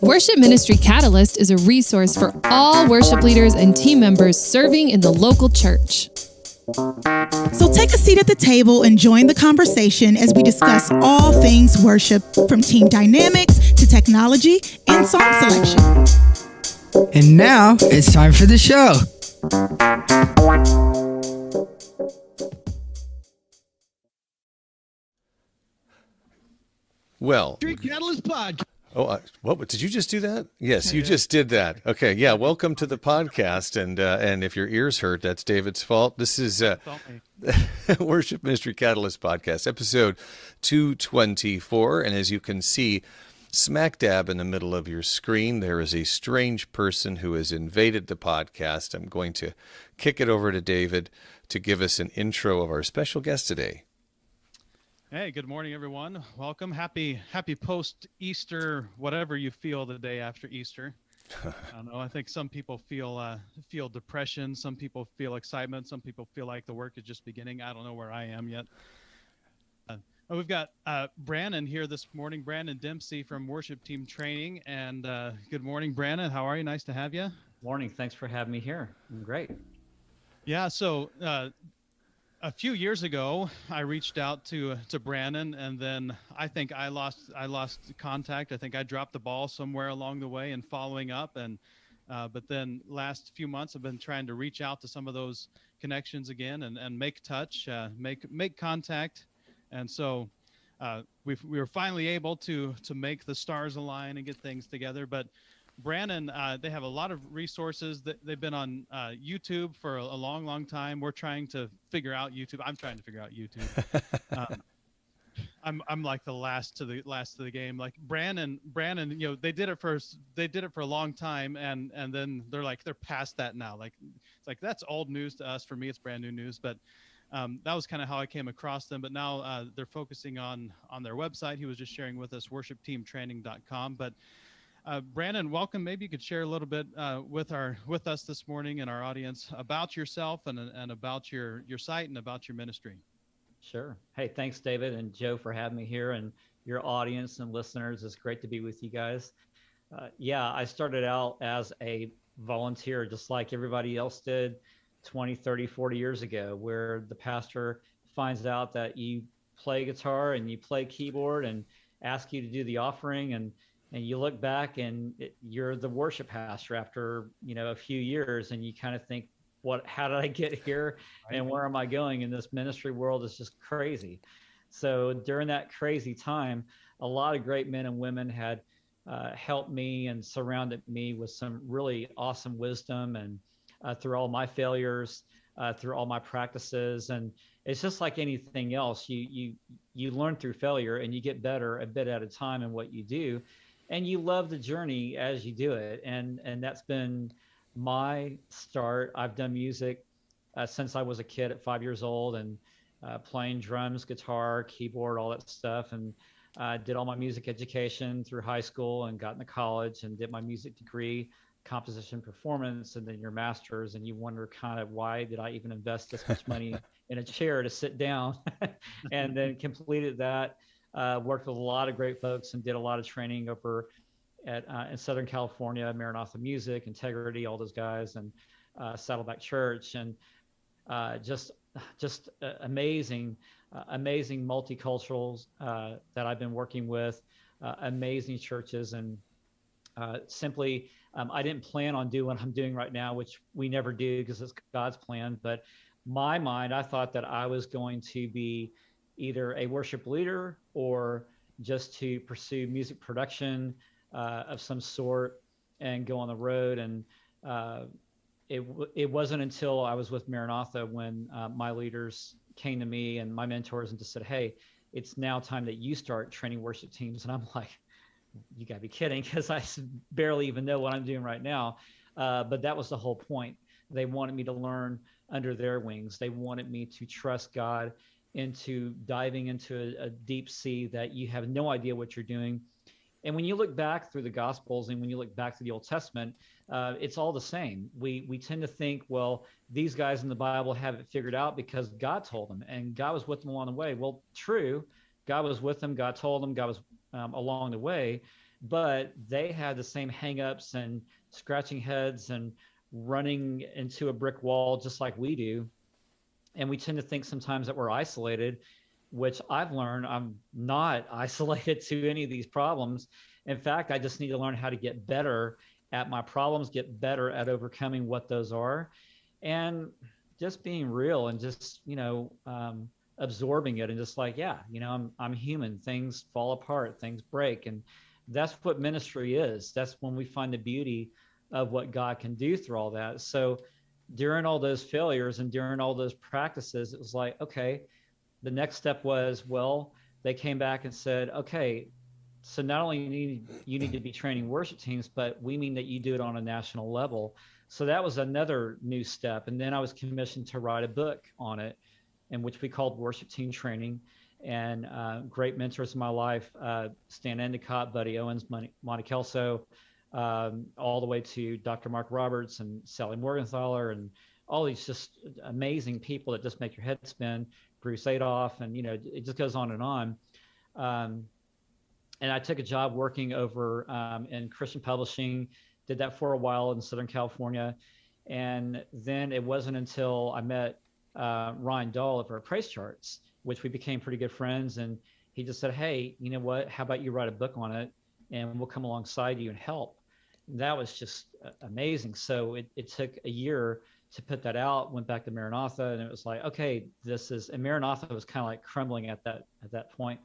Worship Ministry Catalyst is a resource for all worship leaders and team members serving in the local church. So take a seat at the table and join the conversation as we discuss all things worship, from team dynamics to technology and song selection. And now it's time for the show. Well, Street Catalyst Podcast. oh, what did you just do that? Yes, you just did that. Okay, yeah. Welcome to the podcast, and if your ears hurt, that's David's fault. This is Worship Ministry Catalyst Podcast, episode 224, and as you can see, smack dab in the middle of your screen, there is a strange person who has invaded the podcast. I'm going to kick it over to David to give us an intro of our special guest today. Hey, good morning, everyone. Welcome. Happy post-Easter, whatever you feel the day after Easter. I don't know. I think some people feel depression. Some people feel excitement. Some people feel like the work is just beginning. I don't know where I am yet. We've got Branon here this morning, Branon Dempsey from Worship Team Training. And good morning, Branon. How are you? Nice to have you. Morning. Thanks for having me here. I'm great. Yeah. So a few years ago, I reached out to Branon, and then I think I lost contact. I think I dropped the ball somewhere along the way in following up. And but then last few months, I've been trying to reach out to some of those connections again and make touch, make contact. And so we were finally able to make the stars align and get things together. But Branon, they have a lot of resources. They've been on YouTube for a long, long time. We're trying to figure out YouTube. I'm trying to figure out YouTube. I'm like the last of the game. Like Branon, you know, they did it for a long time, and then they're past that now. Like it's like that's old news to us. For me, it's brand new news. But that was kind of how I came across them. But now they're focusing on their website. He was just sharing with us worshipteamtraining.com. But Branon, welcome. Maybe you could share a little bit with us this morning and our audience about yourself and about your site and about your ministry. Sure. Hey, thanks, David and Joe, for having me here, and your audience and listeners. It's great to be with you guys. I started out as a volunteer, just like everybody else did 20, 30, 40 years ago, where the pastor finds out that you play guitar and you play keyboard and ask you to do the offering, and you look back and you're the worship pastor after, a few years, and you kind of think, how did I get here and where am I going? And this ministry world is just crazy. So during that crazy time, a lot of great men and women had helped me and surrounded me with some really awesome wisdom, and through all my failures, through all my practices. And it's just like anything else, you learn through failure and you get better a bit at a time in what you do. And you love the journey as you do it. And that's been my start. I've done music since I was a kid at 5 years old, and playing drums, guitar, keyboard, all that stuff. And did all my music education through high school and got into college and did my music degree, composition performance, and then your master's. And you wonder kind of, why did I even invest this much money in a chair to sit down? And then completed that. Worked with a lot of great folks and did a lot of training over in Southern California, Maranatha Music, Integrity, all those guys, and Saddleback Church, and just amazing multiculturals that I've been working with, amazing churches, and simply I didn't plan on doing what I'm doing right now, which we never do because it's God's plan. But my mind, I thought that I was going to be either a worship leader or just to pursue music production of some sort and go on the road. And it wasn't until I was with Maranatha when my leaders came to me and my mentors and just said, hey, it's now time that you start training worship teams. And I'm like, you gotta be kidding, because I barely even know what I'm doing right now. But that was the whole point. They wanted me to learn under their wings. They wanted me to trust God into diving into a deep sea that you have no idea what you're doing. And when you look back through the Gospels and when you look back to the Old Testament, it's all the same. We tend to think, well, these guys in the Bible have it figured out because God told them and God was with them along the way. Well, true, God was with them. God told them. God was along the way, but they had the same hangups and scratching heads and running into a brick wall just like we do. And we tend to think sometimes that we're isolated, which I've learned I'm not isolated to any of these problems. In fact, I just need to learn how to get better at my problems, get better at overcoming what those are, and just being real and just, absorbing it and just like, yeah, I'm human. Things fall apart, things break. And that's what ministry is. That's when we find the beauty of what God can do through all that. So during all those failures and during all those practices, it was like, okay, the next step was, well, they came back and said, okay, so not only you need to be training worship teams, but we mean that you do it on a national level. So that was another new step. And then I was commissioned to write a book on it, in which we called Worship Team Training. And great mentors in my life, Stan Endicott, Buddy Owens, Monty Kelso, all the way to Dr. Mark Roberts and Sally Morgenthaler, and all these just amazing people that just make your head spin, Bruce Adolph, and, it just goes on and on. And I took a job working over in Christian publishing, did that for a while in Southern California. And then it wasn't until I met Ryan Dahl of our Praise Charts, which we became pretty good friends. And he just said, hey, you know what, how about you write a book on it and we'll come alongside you and help. And that was just amazing. So it took a year to put that out, went back to Maranatha, and it was like, okay, and Maranatha was kind of like crumbling at that point.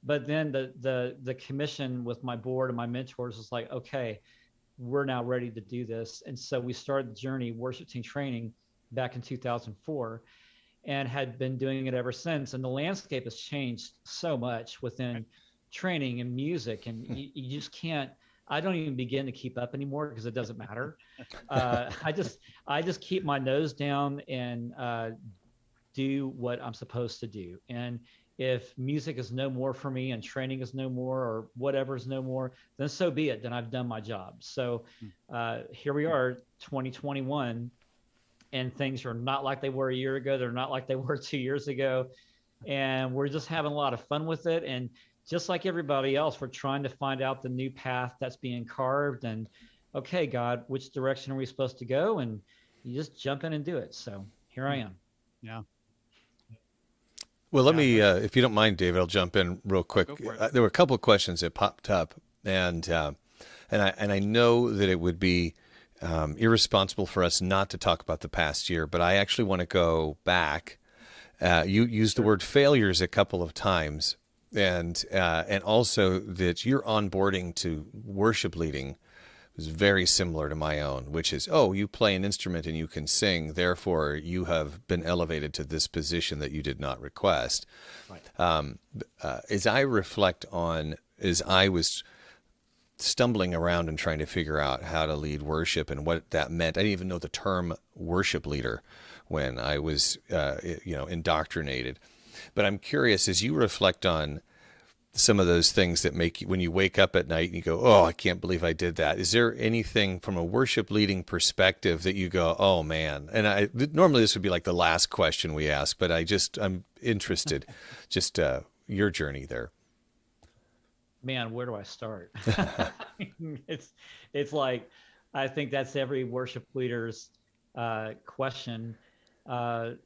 But then the commission with my board and my mentors was like, okay, we're now ready to do this. And so we started the journey, Worship Team Training, back in 2004, and had been doing it ever since. And the landscape has changed so much within training and music, and you just can't. I don't even begin to keep up anymore because it doesn't matter. I just keep my nose down and do what I'm supposed to do. And if music is no more for me and training is no more or whatever is no more, then so be it. Then I've done my job. So here we are, 2021, and things are not like they were a year ago. They're not like they were 2 years ago. And we're just having a lot of fun with it. And just like everybody else, we're trying to find out the new path that's being carved. And okay, God, which direction are we supposed to go? And you just jump in and do it. So here I am. Yeah. Well, let me, if you don't mind, David, I'll jump in real quick. There were a couple of questions that popped up, and I know that it would be irresponsible for us not to talk about the past year, but I actually want to go back. You used the word failures a couple of times, and also that your onboarding to worship leading was very similar to my own, which is, oh, you play an instrument and you can sing, therefore you have been elevated to this position that you did not request. Right. As I reflect on, as I was stumbling around and trying to figure out how to lead worship and what that meant, I didn't even know the term worship leader when I was, indoctrinated. But I'm curious, as you reflect on some of those things that make you, when you wake up at night and you go, oh, I can't believe I did that. Is there anything from a worship leading perspective that you go, oh man? And normally this would be like the last question we ask, but I'm interested, just your journey there. Man, where do I start? It's like, I think that's every worship leader's question. I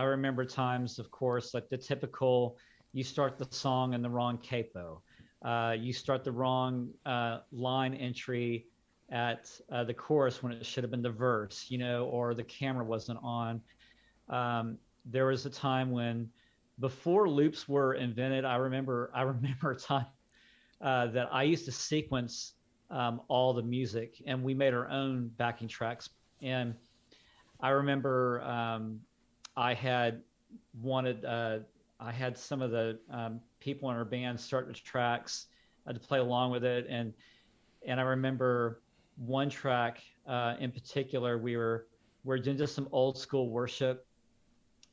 remember times, of course, like the typical, you start the song in the wrong capo. You start the wrong line entry at the chorus when it should have been the verse, or the camera wasn't on. There was a time when, before loops were invented, I remember a time that I used to sequence all the music, and we made our own backing tracks. And I remember I had some of the people in our band start the tracks to play along with it. And I remember one track in particular, we're doing just some old school worship.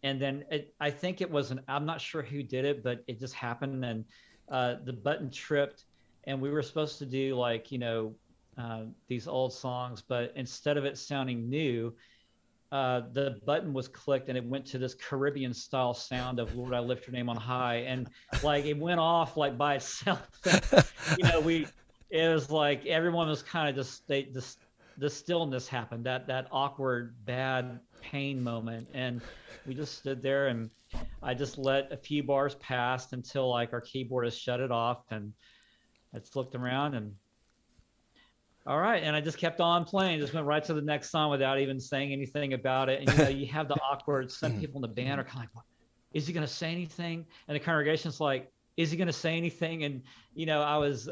And then I think it was I'm not sure who did it, but it just happened. And the button tripped, and we were supposed to do these old songs, but instead of it sounding new, the button was clicked and it went to this Caribbean style sound of Lord, I lift your name on high. And like, it went off like by itself. It was like, everyone was kind of just, the stillness happened, that awkward, bad pain moment. And we just stood there, and I just let a few bars pass until like our keyboardist shut it off. And I just looked around and, all right. And I just kept on playing, just went right to the next song without even saying anything about it. And, you have the awkward, some people in the band are kind of like, is he going to say anything? And the congregation's like, is he going to say anything? And, I was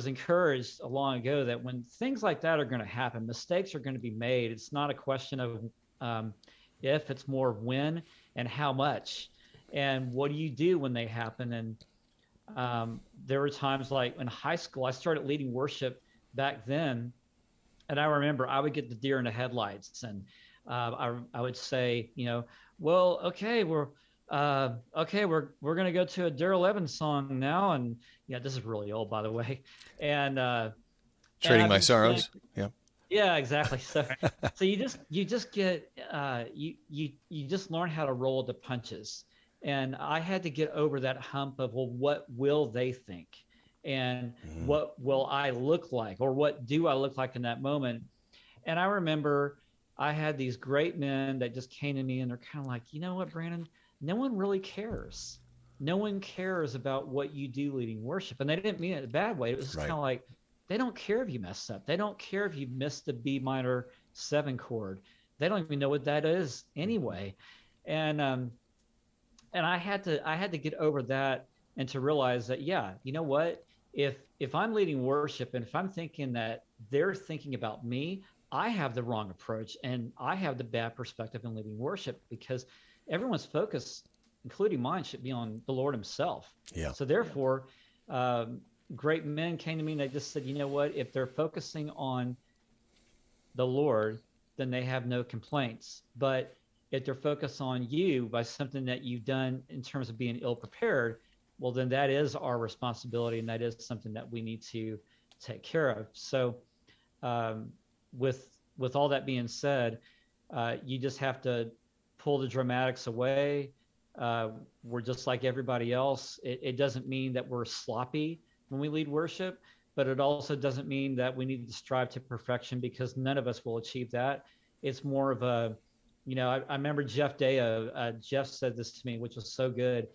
encouraged a long ago that when things like that are going to happen, mistakes are going to be made. It's not a question of if, it's more when and how much. And what do you do when they happen? And there were times like in high school, I started leading worship back then. And I remember I would get the deer in the headlights, and I would say, well, okay, we're going to go to a Daryl Evans song now. And this is really old, by the way. And Trading My Sorrows. Yeah. Yeah, exactly. So you just get, you just learn how to roll the punches. And I had to get over that hump of, well, what will they think? And what will I look like? Or what do I look like in that moment? And I remember I had these great men that just came to me, and they're kind of like, you know what, Branon, no one really cares. No one cares about what you do leading worship. And they didn't mean it in a bad way. It was just kind of like, they don't care if you mess up. They don't care if you missed the B minor 7 chord. They don't even know what that is anyway. And I had to get over that, and to realize that, you know what, if I'm leading worship and if I'm thinking that they're thinking about me, I have the wrong approach, and I have the bad perspective in leading worship, because everyone's focus, including mine, should be on the Lord himself. Yeah. So therefore, great men came to me and they just said, you know what, if they're focusing on the Lord, then they have no complaints. But if they're focused on you by something that you've done in terms of being ill prepared, well, then that is our responsibility, and that is something that we need to take care of. So with all that being said, you just have to pull the dramatics away. We're just like everybody else. It doesn't mean that we're sloppy when we lead worship, but it also doesn't mean that we need to strive to perfection, because none of us will achieve that. It's more of a, I remember Jeff Day, Jeff said this to me, which was so good.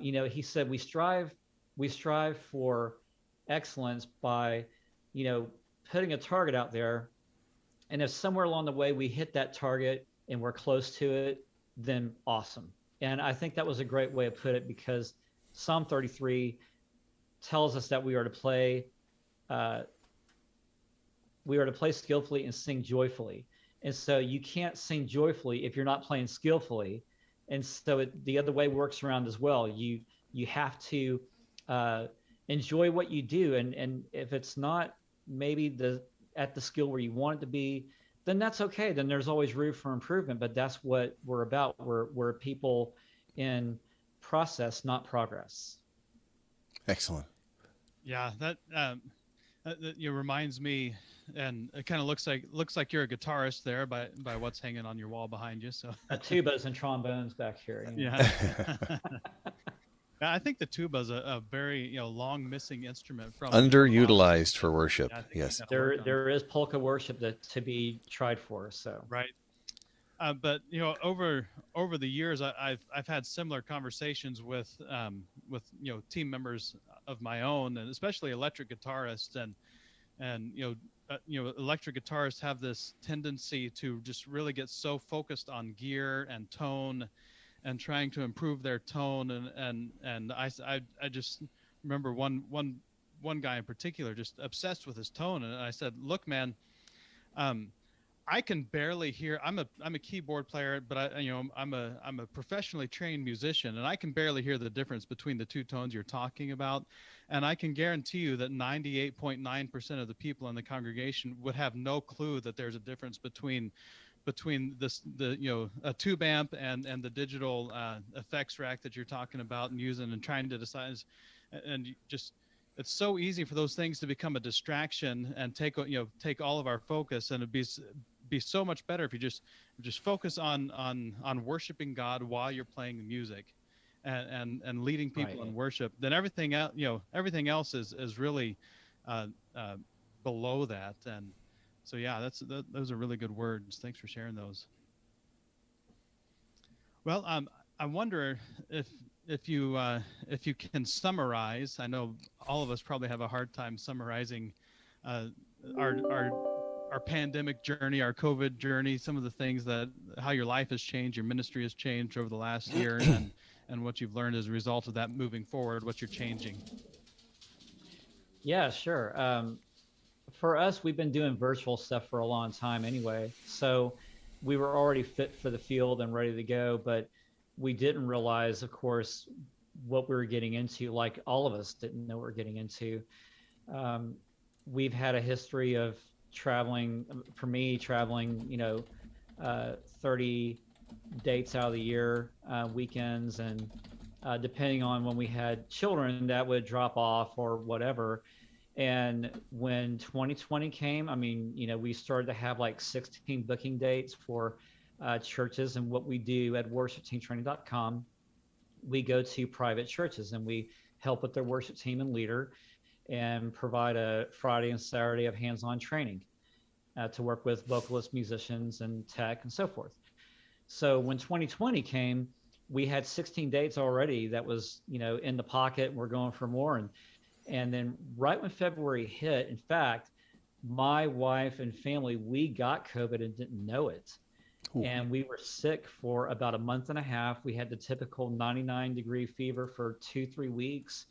He said, we strive for excellence by, putting a target out there. And if somewhere along the way we hit that target and we're close to it, then awesome. And I think that was a great way to put it, because Psalm 33 tells us that we are to play skillfully and sing joyfully. And so you can't sing joyfully if you're not playing skillfully. And so the other way works around as well. You have to enjoy what you do. And if it's not maybe at the skill where you want it to be, then that's okay. Then there's always room for improvement. But that's what we're about. We're people in process, not progress. Excellent. Yeah, that reminds me, and it kind of looks like you're a guitarist there by what's hanging on your wall behind you. So tubas and trombones back here. Yeah. I think the tuba is a very long missing instrument from underutilized for worship. Yeah, yes, there is polka worship to be tried for. So right. But over the years, I've had similar conversations with team members of my own, and especially electric guitarists, and electric guitarists have this tendency to just really get so focused on gear and tone, and trying to improve their tone, and I just remember one guy in particular just obsessed with his tone, and I said, look, man, I can barely hear. I'm a keyboard player, but I'm a professionally trained musician, and I can barely hear the difference between the two tones you're talking about. And I can guarantee you that 98.9% of the people in the congregation would have no clue that there's a difference between a tube amp and the digital effects rack that you're talking about and using and trying to decide. And just, it's so easy for those things to become a distraction and take all of our focus, and be so much better if you just focus on worshiping God while you're playing the music, and leading people in worship. Then everything else, everything else is really below that. And so yeah, those are really good words. Thanks for sharing those. Well, I wonder if you can summarize. I know all of us probably have a hard time summarizing our pandemic journey, our COVID journey, some of the things how your life has changed, your ministry has changed over the last year, and what you've learned as a result of that moving forward, what you're changing. Yeah, sure. For us, we've been doing virtual stuff for a long time anyway. So we were already fit for the field and ready to go, but we didn't realize, of course, what we were getting into. Like all of us didn't know what we were getting into. We've had a history of traveling, 30 dates out of the year, weekends, and depending on when we had children, that would drop off or whatever. And when 2020 came, we started to have like 16 booking dates for churches. And what we do at worshipteamtraining.com, we go to private churches and we help with their worship team and leader, and provide a Friday and Saturday of hands-on training to work with vocalists, musicians, and tech and so forth. So when 2020 came, we had 16 dates already that was, in the pocket. We're going for more. And then right when February hit, in fact, my wife and family, we got COVID and didn't know it. Ooh. And we were sick for about a month and a half. We had the typical 99-degree fever for 2-3 weeks.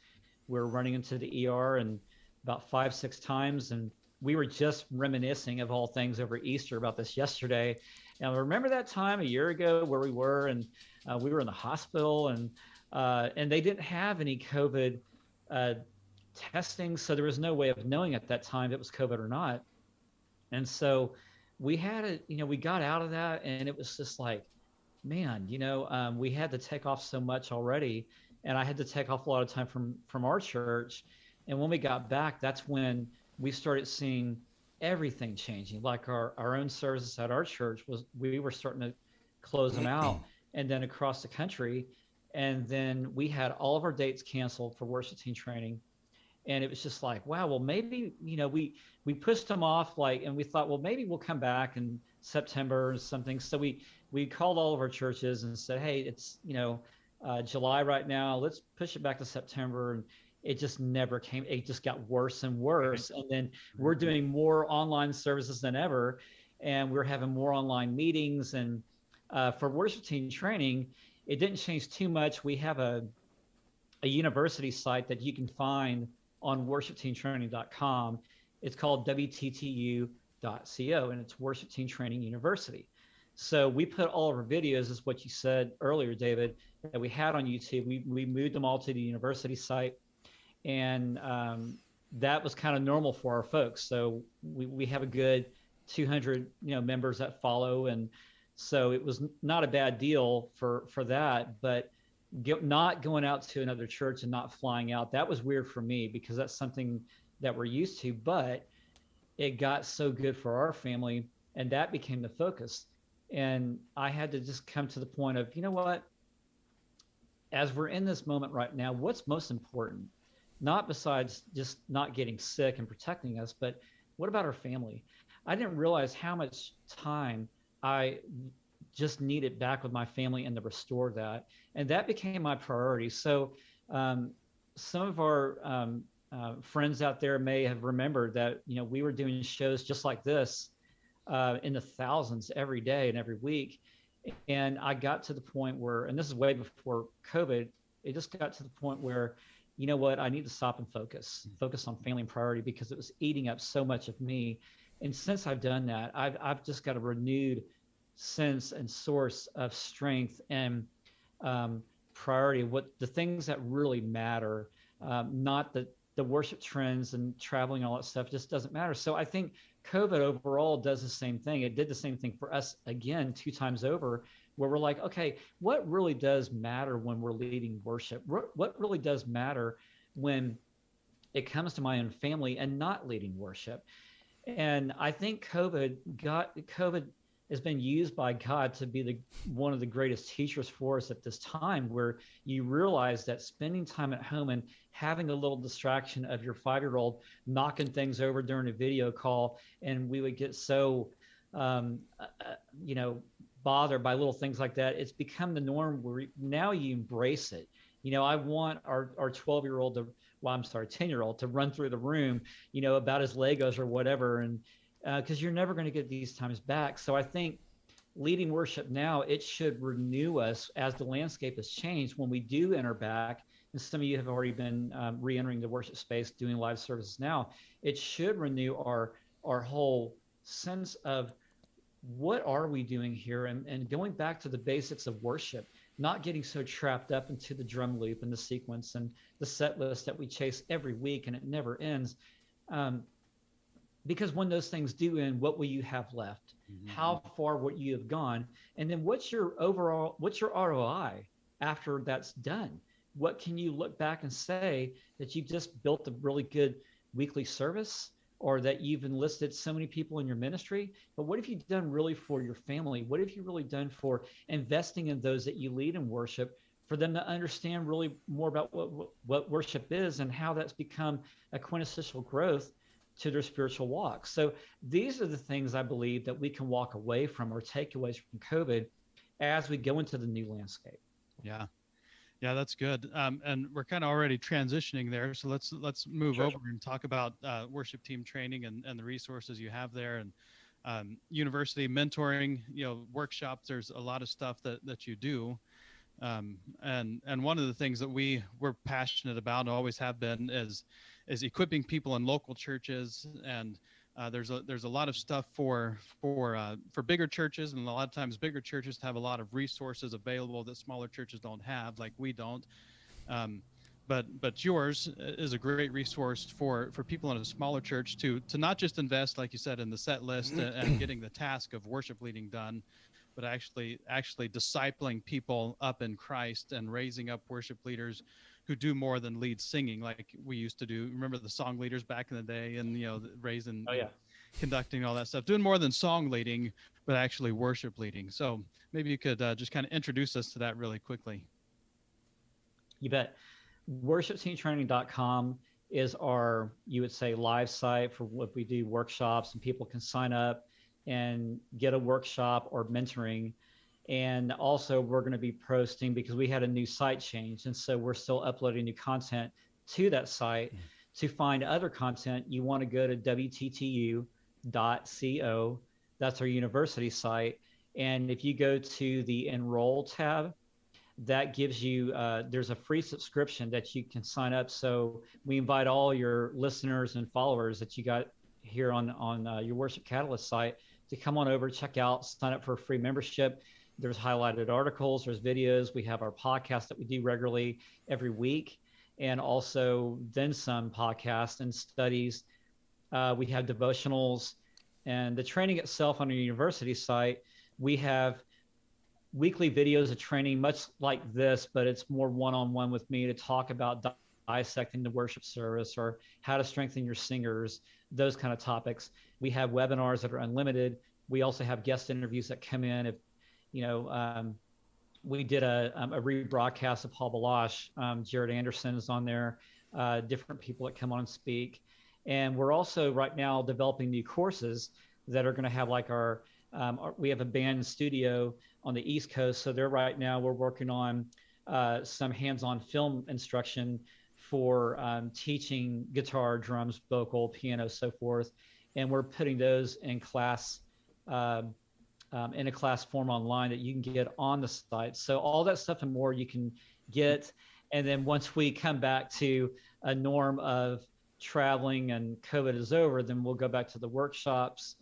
We were running into the ER and about 5-6 times. And we were just reminiscing of all things over Easter about this yesterday. And I remember that time a year ago where we were, and we were in the hospital, and they didn't have any COVID testing. So there was no way of knowing at that time if it was COVID or not. And so we had we got out of that, and it was just like, man, we had to take off so much already. And I had to take off a lot of time from our church. And when we got back, that's when we started seeing everything changing. Like our own services at our church we were starting to close them out, and then across the country. And then we had all of our dates canceled for worship team training. And it was just like, wow, well, maybe, we pushed them off, and we thought, well, maybe we'll come back in September or something. So we called all of our churches and said, hey, it's, July right now, let's push it back to September. And it just never came. It just got worse and worse. And then we're doing more online services than ever. And we're having more online meetings. And for worship team training, it didn't change too much. We have a university site that you can find on worshipteamtraining.com. It's called WTTU.co, and it's Worship Team Training University. So we put all of our videos, as what you said earlier, David, that we had on YouTube. We moved them all to the university site, and that was kind of normal for our folks. So we have a good 200 members that follow, and so it was not a bad deal for that. But not going out to another church and not flying out, that was weird for me, because that's something that we're used to. But it got so good for our family, and that became the focus. And I had to just come to the point of, what, as we're in this moment right now, what's most important? Not besides just not getting sick and protecting us, but what about our family? I didn't realize how much time I just needed back with my family and to restore that. And that became my priority. So some of our friends out there may have remembered that, we were doing shows just like this in the thousands every day and every week. And I got to the point where, and this is way before COVID, it just got to the point where, I need to stop and focus on family and priority, because it was eating up so much of me. And since I've done that, I've just got a renewed sense and source of strength and priority, what the things that really matter, not the worship trends and traveling, all that stuff just doesn't matter. So I think COVID overall does the same thing. It did the same thing for us again 2 times over, where we're like, okay, what really does matter when we're leading worship? What really does matter when it comes to my own family and not leading worship? And I think COVID has been used by God to be one of the greatest teachers for us at this time, where you realize that spending time at home and having a little distraction of your 5-year-old knocking things over during a video call, and we would get so, you know, bothered by little things like that. It's become the norm where now you embrace it. You know, I want our 12-year-old to, well, I'm sorry, 10-year-old to run through the room, you know, about his Legos or whatever. And because you're never going to get these times back. So I think leading worship now, it should renew us as the landscape has changed when we do enter back. And some of you have already been re-entering the worship space, doing live services now. It should renew our whole sense of what are we doing here, and going back to the basics of worship, not getting so trapped up into the drum loop and the sequence and the set list that we chase every week and it never ends. Because when those things do end, what will you have left? Mm-hmm. How far would you have gone? And then what's your ROI after that's done? What can you look back and say that you've just built a really good weekly service, or that you've enlisted so many people in your ministry? But what have you done really for your family? What have you really done for investing in those that you lead in worship, for them to understand really more about what worship is and how that's become a quintessential growth to their spiritual walk? So these are the things I believe that we can walk away from, or takeaways from COVID as we go into the new landscape. Yeah, that's good. And we're kind of already transitioning there. So let's move over and talk about worship team training and the resources you have there, and university mentoring, you know, workshops. There's a lot of stuff that you do. And one of the things that we're passionate about and always have been is equipping people in local churches. And there's a lot of stuff for bigger churches, and a lot of times bigger churches have a lot of resources available that smaller churches don't have, like we don't. But yours is a great resource for people in a smaller church to not just invest, like you said, in the set list and getting the task of worship leading done, but actually discipling people up in Christ and raising up worship leaders who do more than lead singing like we used to do. Remember the song leaders back in the day, and, you know, raising, conducting, all that stuff, doing more than song leading, but actually worship leading. So maybe you could just kind of introduce us to that really quickly. You bet. Worshipteamtraining.com is our, you would say, live site for what we do, workshops, and people can sign up and get a workshop or mentoring. And also we're going to be posting, because we had a new site change, and so we're still uploading new content to that site. To find other content, you want to go to wttu.co. That's our university site. And if you go to the Enroll tab, that gives you, there's a free subscription that you can sign up. So we invite all your listeners and followers that you got here on your Worship Catalyst site to come on over, check out, sign up for a free membership. There's highlighted articles, there's videos. We have our podcast that we do regularly every week, and also then some podcasts and studies. We have devotionals, and the training itself on our university site, we have weekly videos of training, much like this, but it's more one-on-one with me to talk about dissecting the worship service, or how to strengthen your singers, those kind of topics. We have webinars that are unlimited. We also have guest interviews that come in. If you know, we did a rebroadcast of Paul Balash. Jared Anderson is on there, different people that come on and speak. And we're also right now developing new courses that are going to have like we have a band studio on the East Coast. So we're working on some hands-on film instruction for teaching guitar, drums, vocal, piano, so forth. And we're putting those in class, in a class form online that you can get on the site. So all that stuff and more you can get. And then once we come back to a norm of traveling and COVID is over, then we'll go back to the workshops.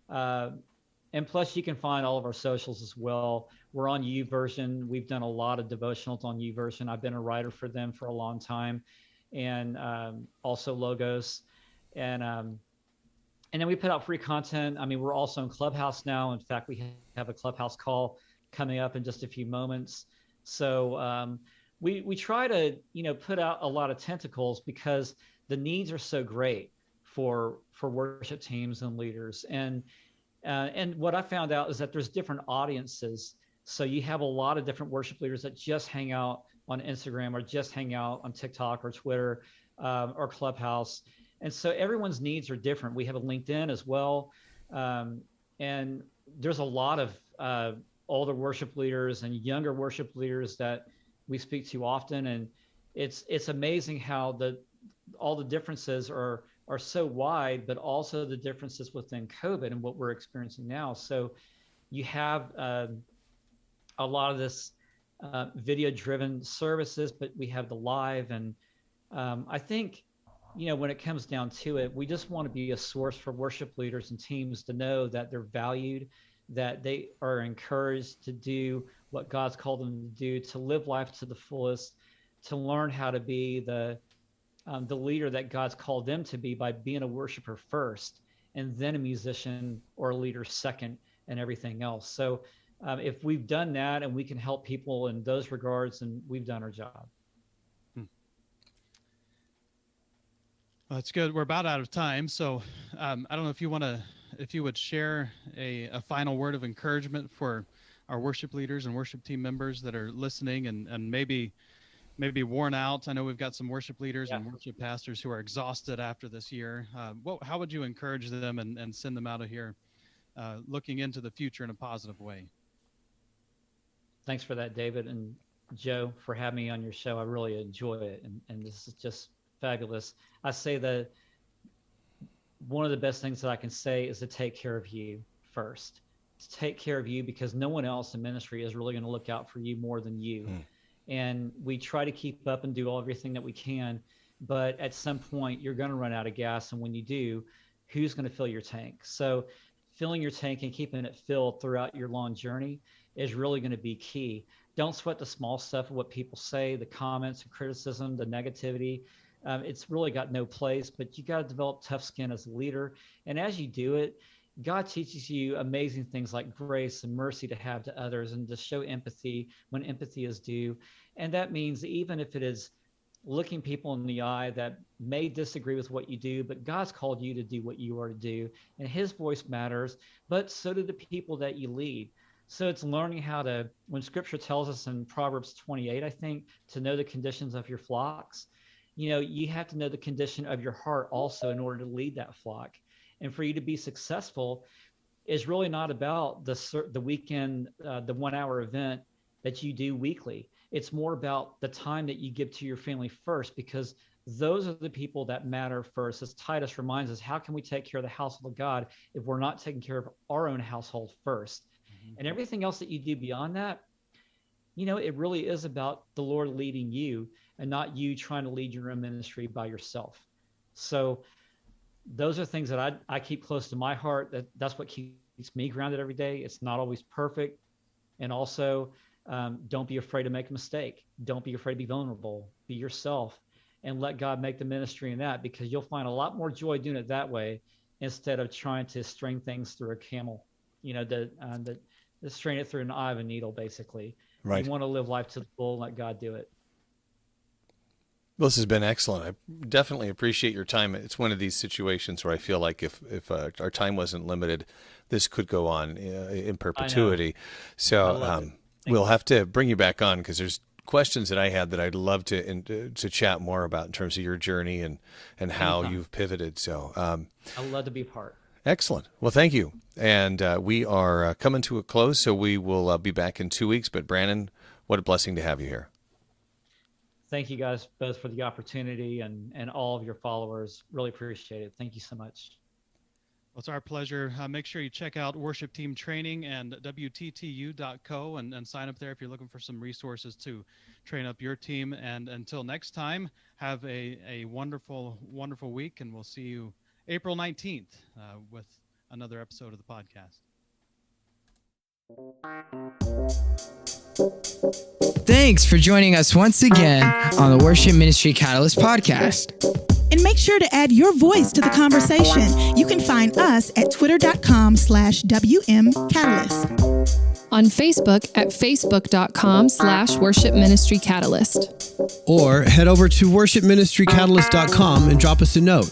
And plus you can find all of our socials as well. We're on YouVersion. We've done a lot of devotionals on YouVersion. I've been a writer for them for a long time, and also Logos. And then we put out free content. I mean, we're also in Clubhouse now. In fact, we have a Clubhouse call coming up in just a few moments. So we try to, you know, put out a lot of tentacles, because the needs are so great for worship teams and leaders. And what I found out is that there's different audiences. So you have a lot of different worship leaders that just hang out on Instagram or just hang out on TikTok or Twitter or Clubhouse. And so everyone's needs are different. We have a LinkedIn as well. And there's a lot of older worship leaders and younger worship leaders that we speak to often. And it's amazing how all the differences are so wide, but also the differences within COVID and what we're experiencing now. So you have a lot of this video-driven services, but we have the live. And I think, when it comes down to it, we just want to be a source for worship leaders and teams to know that they're valued, that they are encouraged to do what God's called them to do, to live life to the fullest, to learn how to be the leader that God's called them to be by being a worshiper first, and then a musician or a leader second, and everything else. So if we've done that and we can help people in those regards, then we've done our job. Well, that's good. We're about out of time. So I don't know if you would share a final word of encouragement for our worship leaders and worship team members that are listening and maybe worn out. I know we've got some worship leaders and worship pastors who are exhausted after this year. How would you encourage them and send them out of here looking into the future in a positive way? Thanks for that, David, and Joe, for having me on your show. I really enjoy it, and this is just fabulous. I say that one of the best things that I can say is to take care of you first. To take care of you, because no one else in ministry is really going to look out for you more than you. And we try to keep up and do everything that we can, but at some point you're going to run out of gas. And when you do, who's going to fill your tank? So filling your tank and keeping it filled throughout your long journey is really going to be key. Don't sweat the small stuff of what people say, the comments, the criticism, the negativity. It's really got no place, but you got to develop tough skin as a leader. And as you do it, God teaches you amazing things like grace and mercy to have to others, and to show empathy when empathy is due. And that means even if it is looking people in the eye that may disagree with what you do, but God's called you to do what you are to do, and his voice matters, but so do the people that you lead. So it's learning how to, when scripture tells us in Proverbs 28, I think, to know the conditions of your flocks, you have to know the condition of your heart also in order to lead that flock. And for you to be successful is really not about the weekend, the 1 hour event that you do weekly. It's more about the time that you give to your family first, because those are the people that matter first. As Titus reminds us, how can we take care of the household of God if we're not taking care of our own household first? And everything else that you do beyond that, it really is about the Lord leading you and not you trying to lead your own ministry by yourself. So those are things that I keep close to my heart. That's what keeps me grounded every day. It's not always perfect. And also, don't be afraid to make a mistake. Don't be afraid to be vulnerable. Be yourself and let God make the ministry in that, because you'll find a lot more joy doing it that way instead of trying to string things through a camel, to strain it through an eye of a needle, basically. Right. You want to live life to the full and let God do it. Well, this has been excellent. I definitely appreciate your time. It's one of these situations where I feel like if our time wasn't limited, this could go on in perpetuity. So we'll have to bring you back on, because there's questions that I had that I'd love to chat more about in terms of your journey and how you've pivoted. So I'd love to be part. Excellent. Well, thank you. And we are coming to a close, so we will be back in 2 weeks. But Branon, what a blessing to have you here. Thank you guys both for the opportunity, and all of your followers. Really appreciate it. Thank you so much. Well, it's our pleasure. Make sure you check out Worship Team Training and WTTU.co and sign up there if you're looking for some resources to train up your team. And until next time, have a wonderful, wonderful week, and we'll see you April 19th with another episode of the podcast. Thanks for joining us once again on the Worship Ministry Catalyst podcast. And make sure to add your voice to the conversation. You can find us at twitter.com/WM Catalyst. on Facebook at facebook.com/Worship Ministry Catalyst. Or head over to worshipministrycatalyst.com and drop us a note.